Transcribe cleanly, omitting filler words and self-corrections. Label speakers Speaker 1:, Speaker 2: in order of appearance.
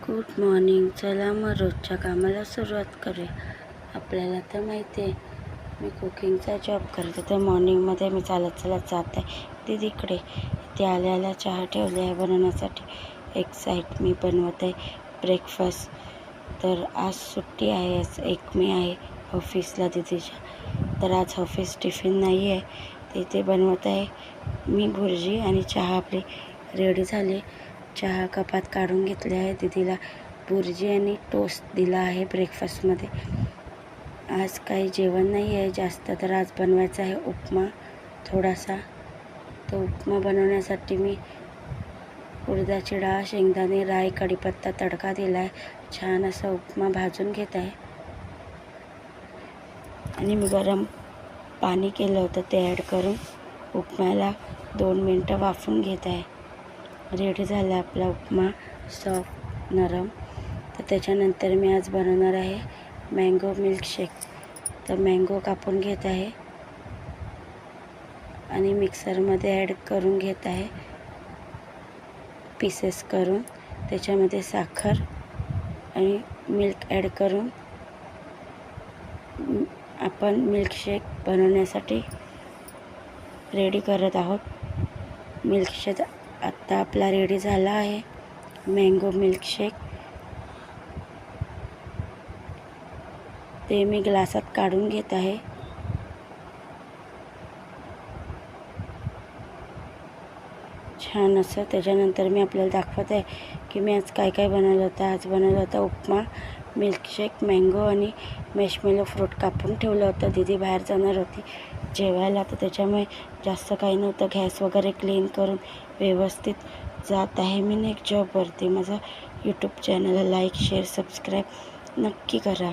Speaker 1: Good morning. चला मग रोजच्या कामाला सुरुवात करूया. आपल्याला तर माहिती आहे मी कुकिंगचा जॉब करते, तर मॉर्निंगमध्ये मी चालत जात आहे दीदीकडे. ते आल्याला चहा ठेवले आहे बनवण्यासाठी. एक साईड मी बनवत आहे ब्रेकफास्ट. तर आज सुट्टी आहे, आज 1 मे आहे ऑफिसला दीदीच्या. तर आज ऑफिस टिफिन नाही आहे, तिथे बनवत आहे मी भुर्जी आणि चहा. आपली रेडी झाली. चहा कपात काढून घेतले आहे. दीदीला भुर्जी आणि टोस्ट दिला आहे ब्रेकफास्टमध्ये. आज काही जेवण नाही आहे जास्त, तर आज बनवायचा आहे उपमा थोडासा. तो उपमा बनवण्यासाठी मी उडदाची डाळ, शेंगदाणे, राई, कढीपत्ता तडका दिला आहे. छान असा उपमा भाजून घेत आहे. आणि मी गरम पाणी केलं होतं ते ॲड करून उपम्याला 2 मिनटं वाफवून घेत आहे. रेडी झाला आपला उपमा, सॉफ्ट नरम. तर त्याच्यानंतर मी आज बनवणार आहे मँगो मिल्कशेक. तर मँगो कापून घेत आहे आणि मिक्सरमध्ये ॲड करून घेत आहे पीसेस करून. त्याच्यामध्ये साखर आणि मिल्क ॲड करून आपण मिल्कशेक बनवण्यासाठी रेडी करत आहोत. मिल्कशेक आत्ता आपला रेडी झाला आहे, मँगो मिल्कशेक. ते मी ग्लासात काढून घेत आहे. छान असं. त्याच्यानंतर मी आपल्याला दाखवत आहे की मी आज काय काय बनवलं होतं. आज बनवलं होतं उपमा, मिल्कशेक, मँगो आणि मॅशमेलो फ्रूट कापून ठेवलं होतं. दीदी बाहेर जाणार होती जेवायला, तर त्याच्यामुळे जास्त काही नव्हतं. गॅस वगैरे क्लीन करून व्यवस्थित जात आहे मी नेक्स्ट जॉबवरती. माझा यूट्यूब चॅनलला लाईक, शेअर, सबस्क्राईब नक्की करा.